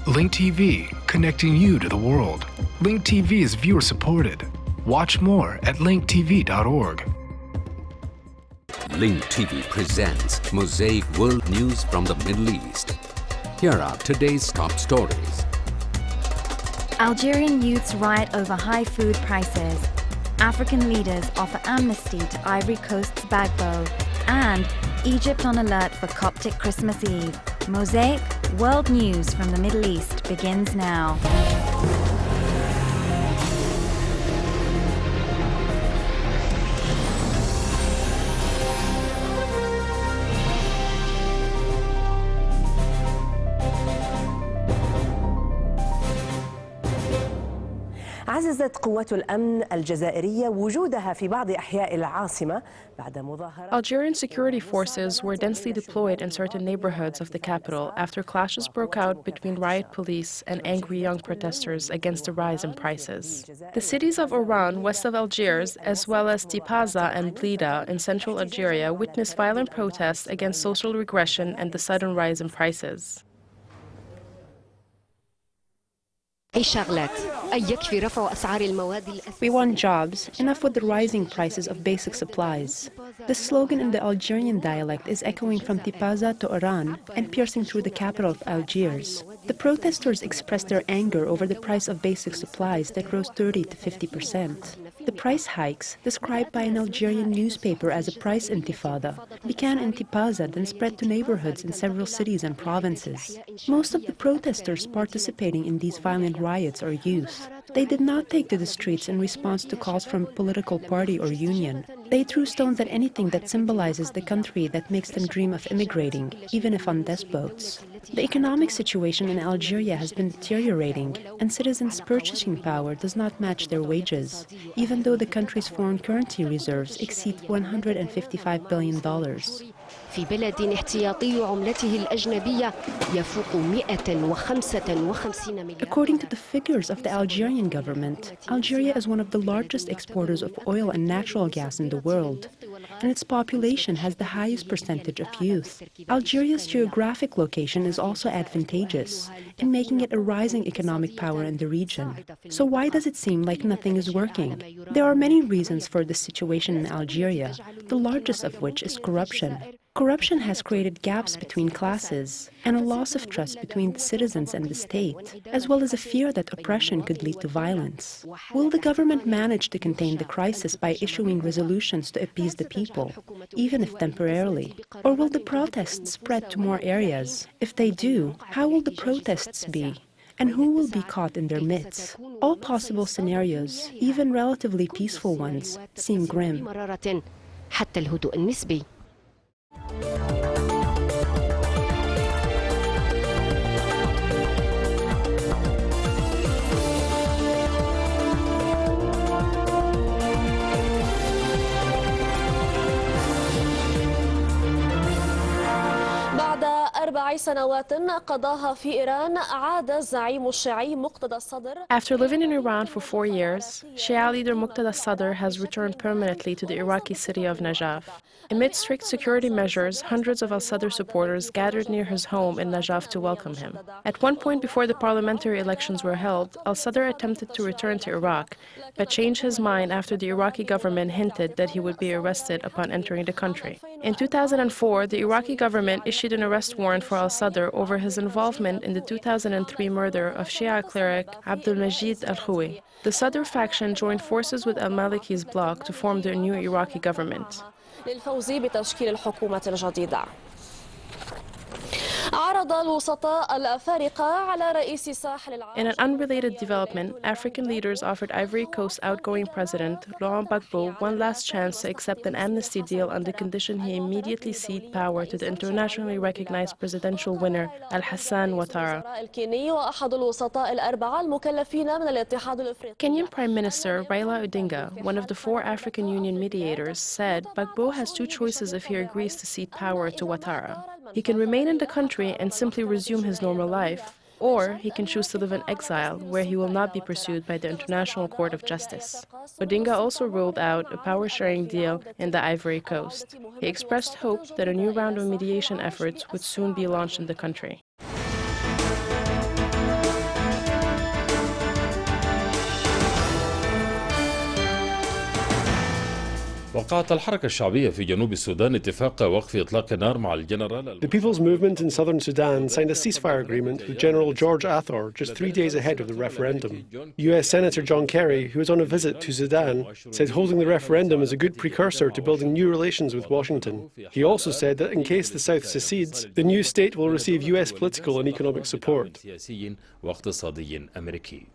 Link TV, connecting you to the world. Link TV is viewer supported. Watch more at linktv.org. Link TV presents Mosaic World News from the Middle East. Here are today's top stories. Algerian youths riot over high food prices. African leaders offer amnesty to Ivory Coast Gbagbo. And Egypt on alert for Coptic Christmas Eve. Mosaic World News from the Middle East begins now. عززت قوات الأمن الجزائرية وجودها في بعض أحياء العاصمة بعد مظاهرات. Algerian security forces were densely deployed in certain neighborhoods of the capital after clashes broke out between riot police and angry young protesters against the rise in prices. The cities of Oran, west of Algiers, as well as Tipaza and Blida in central Algeria witnessed violent protests against social regression and the sudden rise in prices. We want jobs, enough with the rising prices of basic supplies. The slogan in the Algerian dialect is echoing from Tipaza to Oran and piercing through the capital of Algiers. The protesters expressed their anger over the price of basic supplies that rose 30 to 50%. The price hikes, described by an Algerian newspaper as a price intifada, began in Tipaza then spread to neighborhoods in several cities and provinces. Most of the protesters participating in these violent riots are youth. They did not take to the streets in response to calls from a political party or union. They threw stones at anything that symbolizes the country that makes them dream of immigrating, even if on desk boats. The economic situation in Algeria has been deteriorating, and citizens' purchasing power does not match their wages, even though the country's foreign currency reserves exceed $155 billion. في بلد احتياطي عملته الأجنبية يفوق 155 مليار. According to the figures of the Algerian government, Algeria is one of the largest exporters of oil and natural gas in the world, and its population has the highest percentage of youth. Algeria's geographic location is also advantageous in making it a rising economic power in the region. So why does it seem like nothing is working? There are many reasons for this situation in Algeria, the largest of which is corruption. Corruption has created gaps between classes and a loss of trust between the citizens and the state, as well as a fear that oppression could lead to violence. Will the government manage to contain the crisis by issuing resolutions to appease the people, even if temporarily? Or will the protests spread to more areas? If they do, how will the protests be? And who will be caught in their midst? All possible scenarios, even relatively peaceful ones, seem grim. حتى الهدوء النسبي. بعد 4 سنوات قضاها في إيران عاد الزعيم الشيعي مقتدى الصدر. After living in Iran for 4 years, Shia leader Muqtada Sadr has returned permanently to the Iraqi city of Najaf. Amid strict security measures, hundreds of al-Sadr supporters gathered near his home in Najaf to welcome him. At one point before the parliamentary elections were held, al-Sadr attempted to return to Iraq, but changed his mind after the Iraqi government hinted that he would be arrested upon entering the country. In 2004, the Iraqi government issued an arrest warrant for al-Sadr over his involvement in the 2003 murder of Shia cleric Abdul Majid al-Khawi. The Sadr faction joined forces with al-Maliki's bloc to form the new Iraqi government. للفوز بتشكيل الحكومة الجديدة. عرض الوسطاء الأفارقة على رئيس ساحل العاج. In an unrelated development, African leaders offered Ivory Coast outgoing president Laurent Gbagbo one last chance to accept an amnesty deal on the condition he immediately cede power to the internationally recognized presidential winner Al-Hassan Ouattara. الكيني وأحد الوسطاء الأربعة المكلفين من الاتحاد الأفريقي. Kenyan Prime Minister Raila Odinga, one of the 4 African Union mediators, said Gbagbo has 2 choices if he agrees to cede power to Ouattara. He can remain in the country and simply resume his normal life, or he can choose to live in exile, where he will not be pursued by the International Court of Justice. Odinga also ruled out a power-sharing deal in the Ivory Coast. He expressed hope that a new round of mediation efforts would soon be launched in the country. وقعت الحركة الشعبية في جنوب السودان اتفاق وقف إطلاق النار مع الجنرال. The People's Movement in southern Sudan signed a ceasefire agreement with General George Athor just 3 days ahead of the referendum. US Senator John Kerry, who was on a visit to Sudan, said holding the referendum is a good precursor to building new relations with Washington. He also said that in case the South secedes, the new state will receive US political and economic support. واقتصادي أمريكي.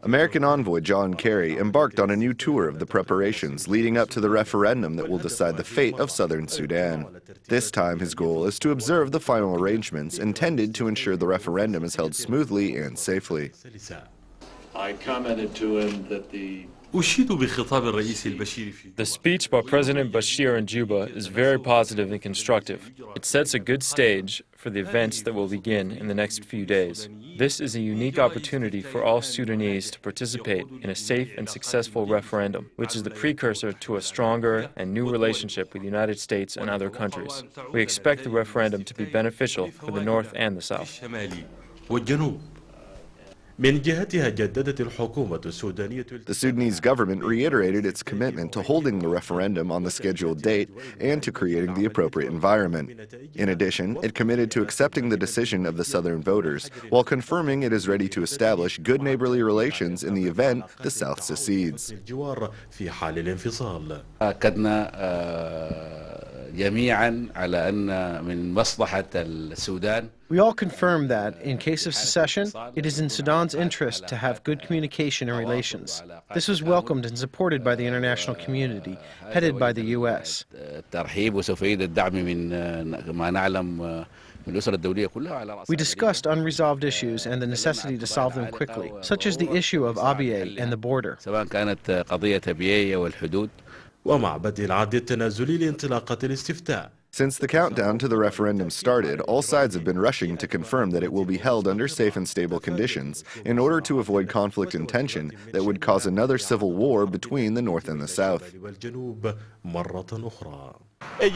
American envoy John Kerry embarked on a new tour of the preparations leading up to the referendum that will decide the fate of southern Sudan. This time his goal is to observe the final arrangements intended to ensure the referendum is held smoothly and safely. I commented to him that the speech by President Bashir in Juba is very positive and constructive. It sets a good stage for the events that will begin in the next few days. This is a unique opportunity for all Sudanese to participate in a safe and successful referendum, which is the precursor to a stronger and new relationship with the United States and other countries. We expect the referendum to be beneficial for the North and the South. The Sudanese government reiterated its commitment to holding the referendum on the scheduled date and to creating the appropriate environment. In addition, it committed to accepting the decision of the southern voters while confirming it is ready to establish good neighborly relations in the event the South secedes. We all confirm that, in case of secession, it is in Sudan's interest to have good communication and relations. This was welcomed and supported by the international community, headed by the U.S. We discussed unresolved issues and the necessity to solve them quickly, such as the issue of IBA and the border. Since the countdown to the referendum started, all sides have been rushing to confirm that it will be held under safe and stable conditions in order to avoid conflict and tension that would cause another civil war between the North and the South. The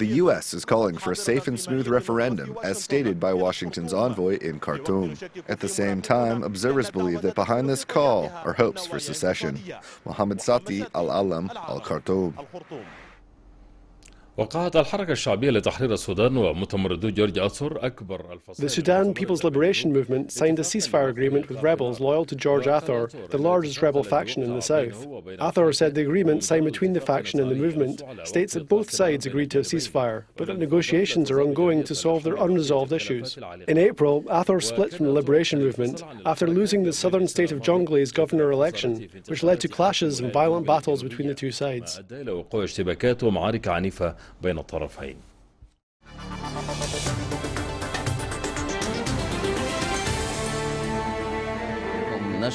U.S. is calling for a safe and smooth referendum, as stated by Washington's envoy in Khartoum. At the same time, observers believe that behind this call are hopes for secession. Mohammed Sati, Al-Alam, Al-Khartoum. وقعت الحركة الشعبية لتحرير السودان ومتمردو جورج آثور أكبر The Sudan People's Liberation Movement signed a ceasefire agreement with rebels loyal to George Athor, the largest rebel faction in the south. Athor said the agreement signed between the faction and the movement states that both sides agreed to a ceasefire, but that negotiations are ongoing to solve their unresolved issues. In April, Athor split from the Liberation Movement after losing the southern state of Jongle's governor election, which led to clashes and violent battles between the two sides. بين الطرفين. The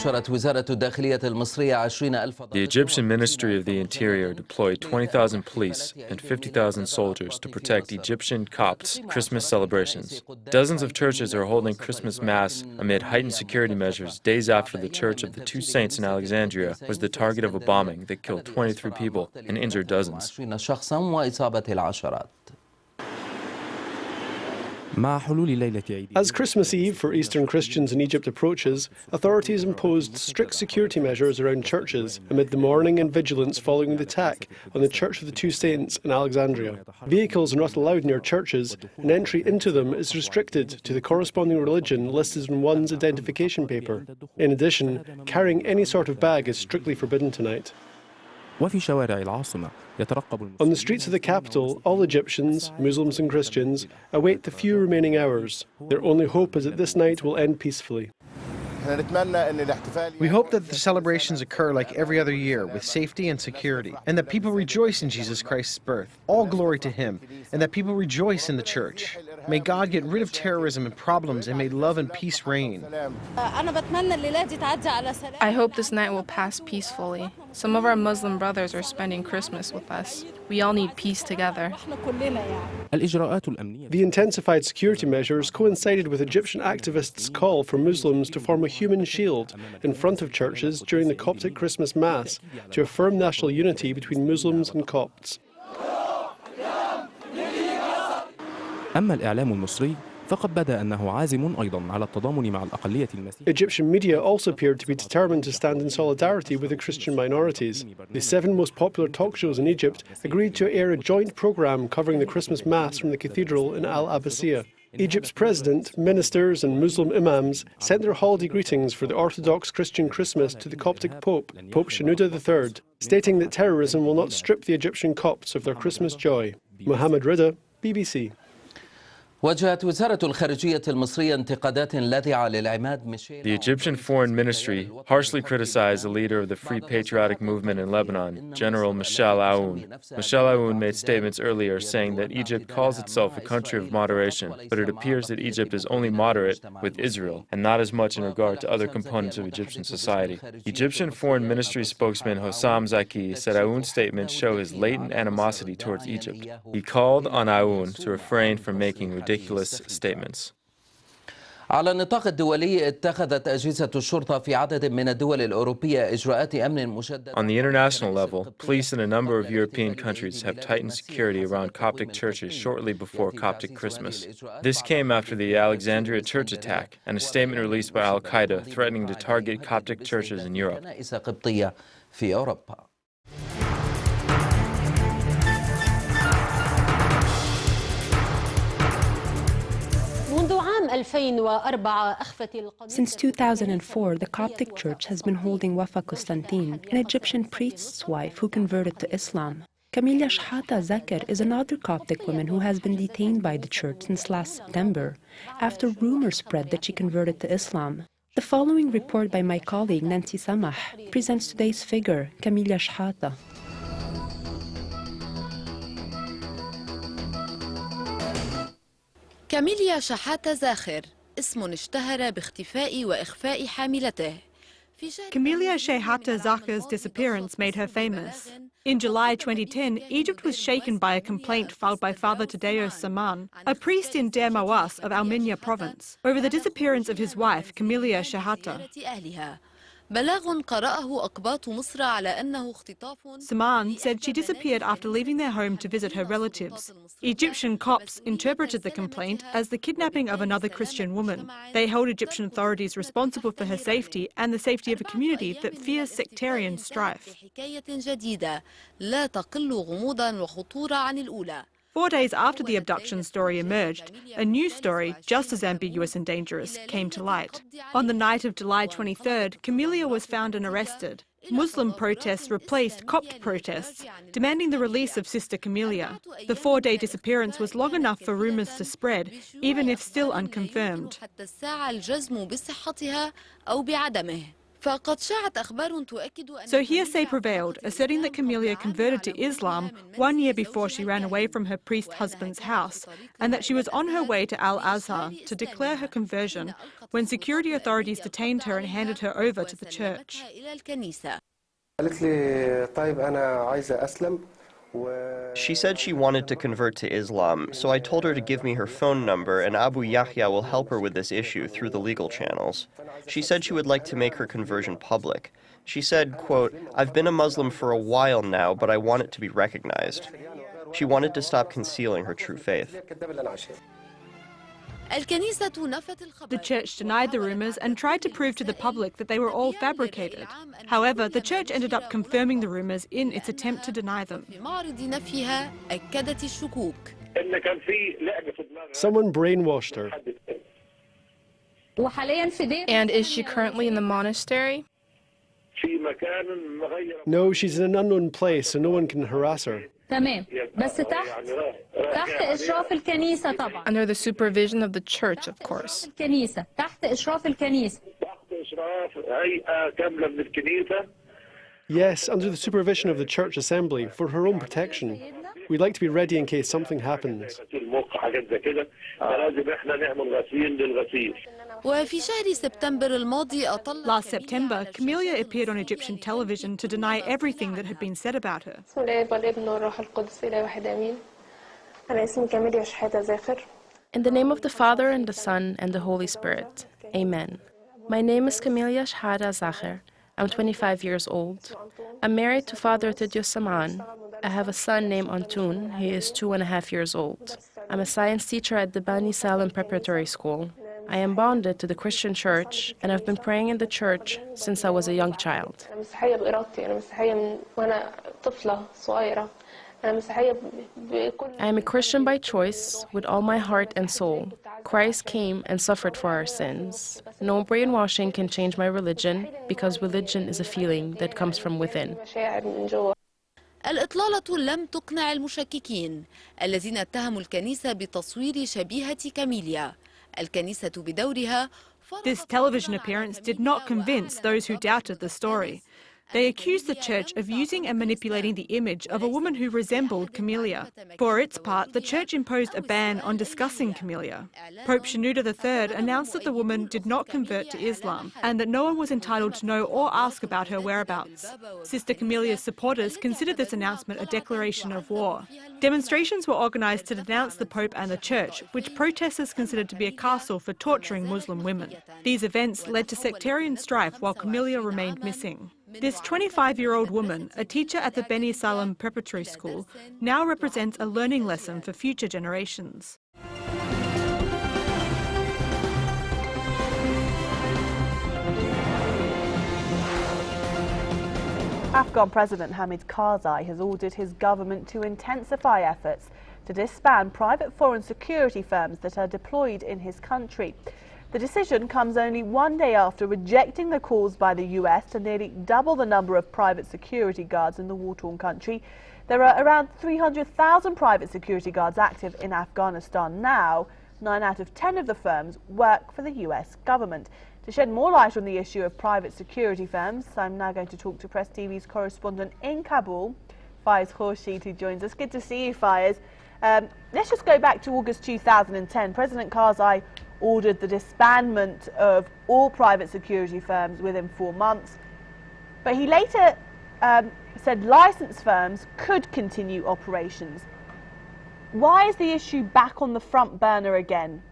Egyptian Ministry of the Interior deployed 20,000 police and 50,000 soldiers to protect Egyptian Copts' Christmas celebrations. Dozens of churches are holding Christmas Mass amid heightened security measures days after the Church of the Two Saints in Alexandria was the target of a bombing that killed 23 people and injured dozens. As Christmas Eve for Eastern Christians in Egypt approaches, authorities imposed strict security measures around churches amid the mourning and vigilance following the attack on the Church of the Two Saints in Alexandria. Vehicles are not allowed near churches, and entry into them is restricted to the corresponding religion listed in one's identification paper. In addition, carrying any sort of bag is strictly forbidden tonight. On the streets of the capital, all Egyptians, Muslims and Christians, await the few remaining hours. Their only hope is that this night will end peacefully. We hope that the celebrations occur like every other year with safety and security, and that people rejoice in Jesus Christ's birth. All glory to Him, and that people rejoice in the Church. May God get rid of terrorism and problems, and may love and peace reign. I hope this night will pass peacefully. Some of our Muslim brothers are spending Christmas with us. We all need peace together. The intensified security measures coincided with Egyptian activists' call for Muslims to form a human shield in front of churches during the Coptic Christmas Mass to affirm national unity between Muslims and Copts. أما الإعلام المصري فقد بدا أنه عازم أيضا على التضامن مع الأقلية المسيحية. Egyptian media also appeared to be determined to stand in solidarity with the Christian minorities. The 7 most popular talk shows in Egypt agreed to air a joint programme covering the Christmas Mass from the cathedral in Al Abbasiyah. Egypt's president, ministers and Muslim imams sent their holiday greetings for the Orthodox Christian Christmas to the Coptic Pope, Pope Shenouda III, stating that terrorism will not strip the Egyptian Copts of their Christmas joy. Mohammed Rida, BBC. واجهت وزارة الخارجية المصرية انتقادات لاذعة للعماد ميشيل. The Egyptian Foreign Ministry harshly criticized the leader of the Free Patriotic Movement in Lebanon, General Michel Aoun. Michel Aoun made statements earlier saying that Egypt calls itself a country of moderation, but it appears that Egypt is only moderate with Israel and not as much in regard to other components of Egyptian society. Egyptian Foreign Ministry spokesman Hossam Zaki said Aoun's statements show his latent animosity towards Egypt. He called on Aoun to refrain from making ridiculous statements. على النطاق الدولي اتخذت أجهزة الشرطة في عدد من الدول الأوروبية إجراءات أمن مشددة. On the international level, police in a number of European countries have tightened security around Coptic churches shortly before Coptic Christmas. This came after the Alexandria church attack and a statement released by Al-Qaeda threatening to target Coptic churches in Europe. Since 2004, the Coptic Church has been holding Wafa Constantine, an Egyptian priest's wife who converted to Islam. Camellia Shehata Zakir is another Coptic woman who has been detained by the church since last September, after rumors spread that she converted to Islam. The following report by my colleague Nancy Samah presents today's figure, Camellia Shehata. كاميليا شحاتة زاخر اسم اشتهر باختفاء وإخفاء حاملته. Camellia Shehata Zakir's disappearance made her famous. In July 2010, Egypt was shaken by a complaint filed by Father Tadeusz Saman, a priest in Deir Mawas of Alminya province, over the disappearance of his wife, Camellia Shehata. Saman said she disappeared after leaving their home to visit her relatives. Egyptian Copts interpreted the complaint as the kidnapping of another Christian woman. They held Egyptian authorities responsible for her safety and the safety of a community that fears sectarian strife. 4 days after the abduction story emerged, a new story, just as ambiguous and dangerous, came to light. On the night of July 23rd, Camellia was found and arrested. Muslim protests replaced Copt protests, demanding the release of Sister Camellia. The 4-day disappearance was long enough for rumours to spread, even if still unconfirmed. So hearsay prevailed, asserting that Camellia converted to Islam 1 year before she ran away from her priest husband's house, and that she was on her way to Al-Azhar to declare her conversion when security authorities detained her and handed her over to the church. She said she wanted to convert to Islam, so I told her to give me her phone number and Abu Yahya will help her with this issue through the legal channels. She said she would like to make her conversion public. She said, quote, "I've been a Muslim for a while now, but I want it to be recognized." She wanted to stop concealing her true faith. The church denied the rumours and tried to prove to the public that they were all fabricated. However, the church ended up confirming the rumours in its attempt to deny them. Someone brainwashed her. And is she currently in the monastery? No, she's in an unknown place, so no one can harass her. Under the supervision of the church, of course. Yes, under the supervision of the church assembly, for her own protection. We'd like to be ready in case something happens. وفي شهر سبتمبر الماضي أطلق Last September, Camellia appeared on Egyptian television to deny everything that had been said about her. بسم الله والابن والروح القدس إله واحد آمين. أنا اسمي كاميليا شحاتة زاخر. In the name of the Father, and the Son, and the Holy Spirit. Amen. My name is Camellia Shehata Zacher. I'm 25 years old. I'm married to Father Tidius Saman. I have a son named Antoun. He is 2.5 years old. I'm a science teacher at the Bani Salim Preparatory School. I am bonded to the Christian Church, and I've been praying in the church since I was a young child. أنا مسيحية بإرادتي. أنا مسيحية من وأنا طفلة صغيرة. أنا مسيحية بكل. I am a Christian by choice, with all my heart and soul. Christ came and suffered for our sins. No brainwashing can change my religion, because religion is a feeling that comes from within. مشاعر من جوا. الإطلالة لم تقنع المشككين الذين اتهموا الكنيسة بتصوير شبيهة كاميليا. الكنيسة بدورها This television appearance did not convince those who doubted the story. They accused the church of using and manipulating the image of a woman who resembled Camellia. For its part, the church imposed a ban on discussing Camellia. Pope Shenouda III announced that the woman did not convert to Islam and that no one was entitled to know or ask about her whereabouts. Sister Camellia's supporters considered this announcement a declaration of war. Demonstrations were organised to denounce the Pope and the Church, which protesters considered to be a castle for torturing Muslim women. These events led to sectarian strife while Camellia remained missing. This 25-year-old woman, a teacher at the Beni Salim Preparatory School, now represents a learning lesson for future generations. Afghan President Hamid Karzai has ordered his government to intensify efforts to disband private foreign security firms that are deployed in his country. The decision comes only one day after rejecting the calls by the US to nearly double the number of private security guards in the war-torn country. There are around 300,000 private security guards active in Afghanistan now. 9 out of 10 of the firms work for the US government. To shed more light on the issue of private security firms, I'm now going to talk to Press TV's correspondent in Kabul, Faiz Khurshid, who joins us. Good to see you, Faiz. Let's just go back to August 2010. President Karzai ordered the disbandment of all private security firms within 4 months. But he later said licensed firms could continue operations. Why is the issue back on the front burner again?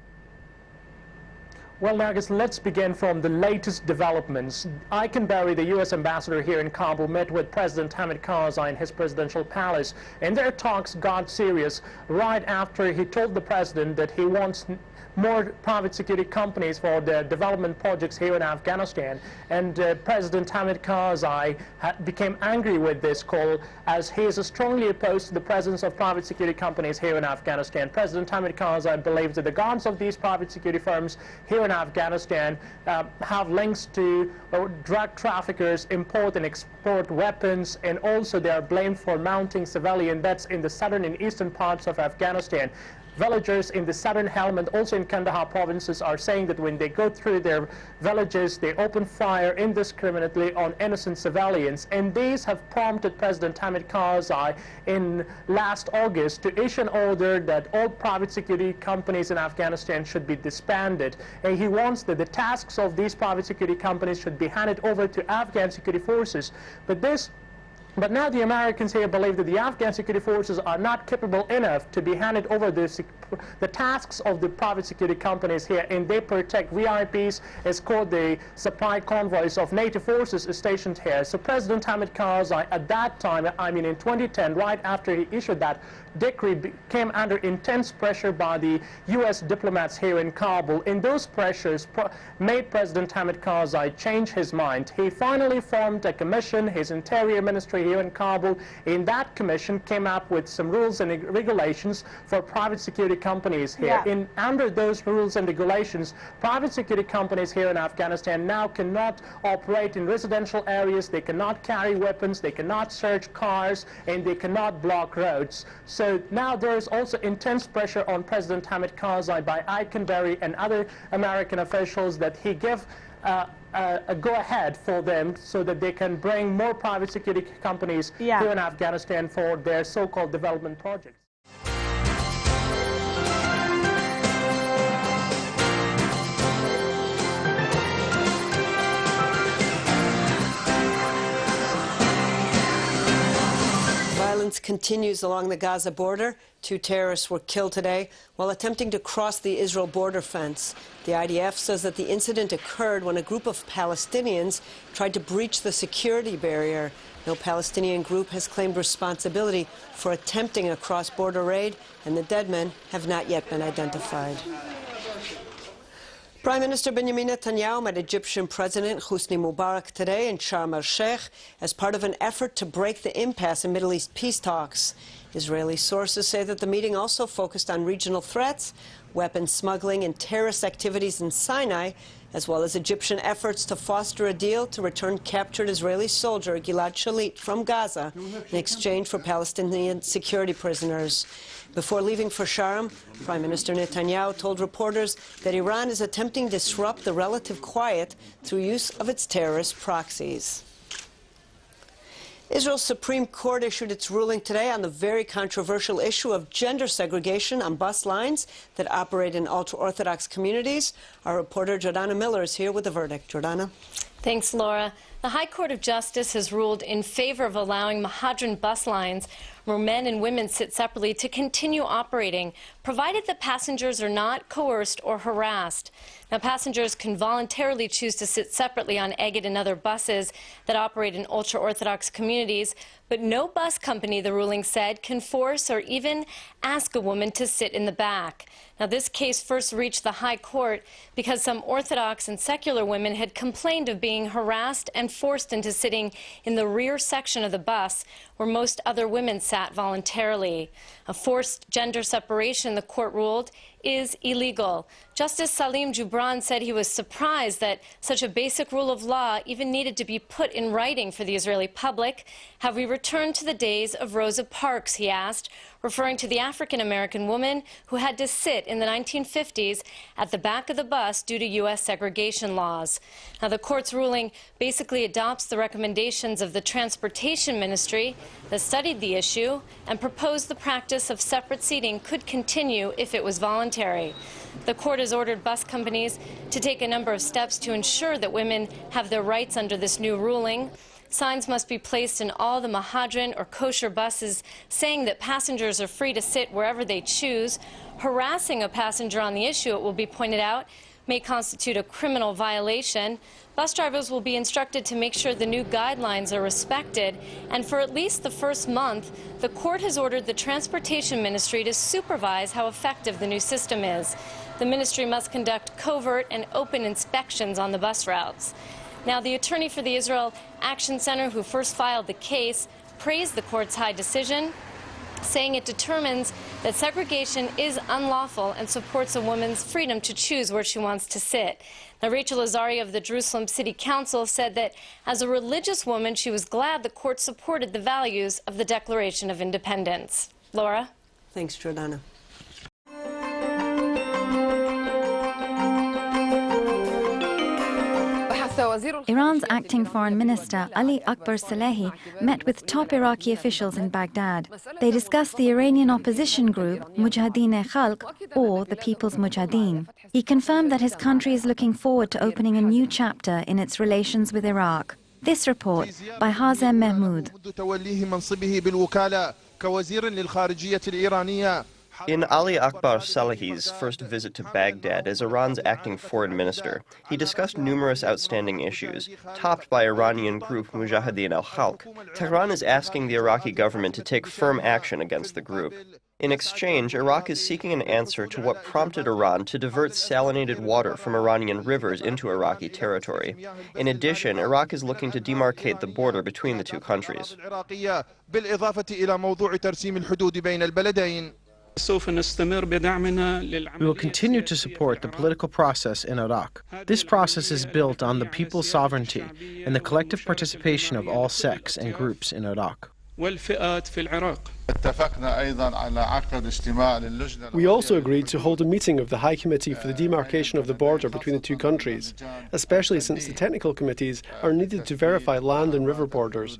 Well, Nargis, let's begin from the latest developments. Ikenberry, the U.S. ambassador here in Kabul, met with President Hamid Karzai in his presidential palace, and their talks got serious right after he told the president that he wants more private security companies for the development projects here in Afghanistan. And President Hamid Karzai became angry with this call, as he is strongly opposed to the presence of private security companies here in Afghanistan. President Hamid Karzai believes that the guards of these private security firms here in Afghanistan have links to drug traffickers, import and export weapons, and also they are blamed for mounting civilian deaths in the southern and eastern parts of Afghanistan. Villagers in the southern Helmand, also in Kandahar provinces, are saying that when they go through their villages, they open fire indiscriminately on innocent civilians. And these have prompted President Hamid Karzai in last August to issue an order that all private security companies in Afghanistan should be disbanded. And he wants that the tasks of these private security companies should be handed over to Afghan security forces. But now the Americans here believe that the Afghan security forces are not capable enough to be handed over the tasks of the private security companies here, and they protect VIPs, escort the supply convoys of NATO forces stationed here. So President Hamid Karzai at that time, I mean in 2010, right after he issued that decree, came under intense pressure by the US diplomats here in Kabul, and those pressures made President Hamid Karzai change his mind. He finally formed a commission, his interior ministry here in Kabul. In that commission came up with some rules and regulations for private security companies here. Yeah. Under those rules and regulations, private security companies here in Afghanistan now cannot operate in residential areas, they cannot carry weapons, they cannot search cars, and they cannot block roads. So now there is also intense pressure on President Hamid Karzai by Ikenberry and other American officials that he give a go-ahead for them so that they can bring more private security companies here in Afghanistan for their so-called development projects. violence continues along the Gaza border. 2 terrorists were killed today while attempting to cross the Israel border fence. The IDF says that the incident occurred when a group of Palestinians tried to breach the security barrier. No Palestinian group has claimed responsibility for attempting a cross-border raid, and the dead men have not yet been identified. Prime Minister Benjamin Netanyahu met Egyptian President Hosni Mubarak today in Sharm el-Sheikh as part of an effort to break the impasse in Middle East peace talks. Israeli sources say that the meeting also focused on regional threats, weapons smuggling, and terrorist activities in Sinai, as well as Egyptian efforts to foster a deal to return captured Israeli soldier Gilad Shalit from Gaza in exchange for Palestinian security prisoners. Before leaving for Sharm, Prime Minister Netanyahu told reporters that Iran is attempting to disrupt the relative quiet through use of its terrorist proxies. Israel's Supreme Court issued its ruling today on the very controversial issue of gender segregation on bus lines that operate in ultra-Orthodox communities. Our reporter Jordana Miller is here with the verdict. Jordana. Thanks, Laura. The High Court of Justice has ruled in favor of allowing Mahadran bus lines where men and women sit separately to continue operating, provided that passengers are not coerced or harassed. Now, passengers can voluntarily choose to sit separately on Egged and other buses that operate in ultra-Orthodox communities, but no bus company, the ruling said, can force or even ask a woman to sit in the back. Now, this case first reached the High Court because some Orthodox and secular women had complained of being harassed and forced into sitting in the rear section of the bus where most other women sat voluntarily. A forced gender separation, the court ruled, is illegal. Justice Salim Jubran said he was surprised that such a basic rule of law even needed to be put in writing for the Israeli public. Have we returned to the days of Rosa Parks, he asked, referring to the African-American woman who had to sit in the 1950s at the back of the bus due to U.S. segregation laws. Now, the court's ruling basically adopts the recommendations of the Transportation Ministry that studied the issue and proposed the practice of separate seating could continue if it was voluntary. The court has ordered bus companies to take a number of steps to ensure that women have their rights under this new ruling. Signs must be placed in all the Mahadran or kosher buses saying that passengers are free to sit wherever they choose. Harassing a passenger on the issue, it will be pointed out, may constitute a criminal violation. Bus drivers will be instructed to make sure the new guidelines are respected. And for at least the first month, the court has ordered the Transportation Ministry to supervise how effective the new system is. The ministry must conduct covert and open inspections on the bus routes. Now, the attorney for the Israel Action Center, who first filed the case, praised the court's high decision, saying it determines that segregation is unlawful and supports a woman's freedom to choose where she wants to sit. Now, Rachel Azari of the Jerusalem City Council said that as a religious woman, she was glad the court supported the values of the Declaration of Independence. Laura? Thanks, Jordana. Iran's acting foreign minister, Ali Akbar Salehi, met with top Iraqi officials in Baghdad. They discussed the Iranian opposition group, Mujahideen-e-Khalq, or the People's Mujahideen. He confirmed that his country is looking forward to opening a new chapter in its relations with Iraq. This report by Hazem Mahmoud. In Ali Akbar Salehi's first visit to Baghdad as Iran's acting foreign minister, he discussed numerous outstanding issues, topped by Iranian group Mujahideen al-Khalq. Tehran is asking the Iraqi government to take firm action against the group. In exchange, Iraq is seeking an answer to what prompted Iran to divert salinated water from Iranian rivers into Iraqi territory. In addition, Iraq is looking to demarcate the border between the two countries. We will continue to support the political process in Iraq. This process is built on the people's sovereignty and the collective participation of all sects and groups in Iraq. We also agreed to hold a meeting of the High Committee for the demarcation of the border between the two countries, especially since the technical committees are needed to verify land and river borders.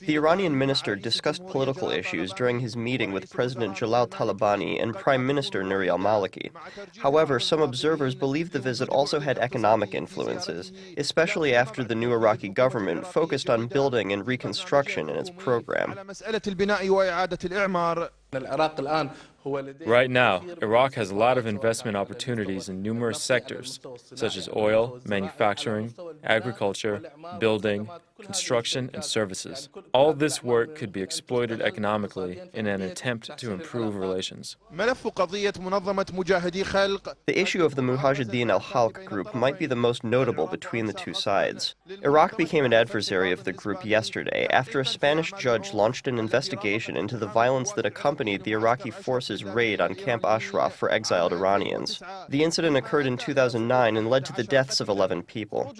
The Iranian minister discussed political issues during his meeting with President Jalal Talabani and Prime Minister Nouri al-Maliki. However, some observers believe the visit also had economic influences, especially after the new Iraqi government focused on building and reconstruction in its program. Right now, Iraq has a lot of investment opportunities in numerous sectors, such as oil, manufacturing, agriculture, building, construction, and services. All this work could be exploited economically in an attempt to improve relations. The issue of the Mujahideen al-Khalq group might be the most notable between the two sides. Iraq became an adversary of the group yesterday after a Spanish judge launched an investigation into the violence that accompanied the Iraqi forces' raid on Camp Ashraf for exiled Iranians. The incident occurred in 2009 and led to the deaths of 11 people.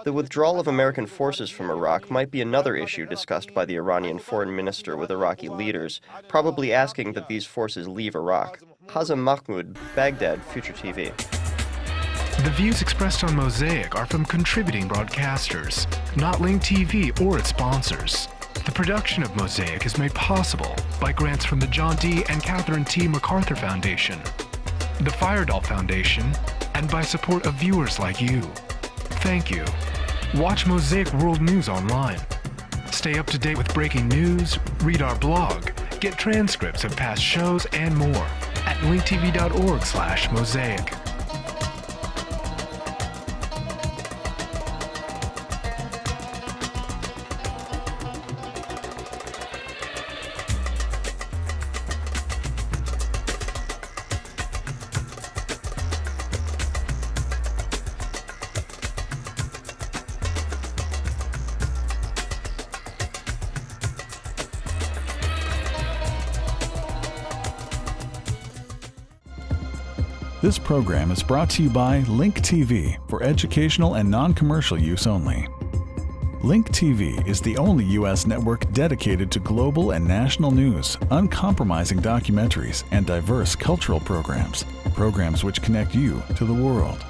The withdrawal of American forces from Iraq might be another issue discussed by the Iranian foreign minister with Iraqi leaders, probably asking that these forces leave Iraq. Hazem Mahmoud, Baghdad, Future TV. The views expressed on Mosaic are from contributing broadcasters, not Link TV or its sponsors. The production of Mosaic is made possible by grants from the John D. and Catherine T. MacArthur Foundation, the Firedoll Foundation, and by support of viewers like you. Thank you. Watch Mosaic World News online. Stay up to date with breaking news, read our blog, get transcripts of past shows, and more at linktv.org/mosaic. This program is brought to you by Link TV for educational and non-commercial use only. Link TV is the only U.S. network dedicated to global and national news, uncompromising documentaries, and diverse cultural programs which connect you to the world.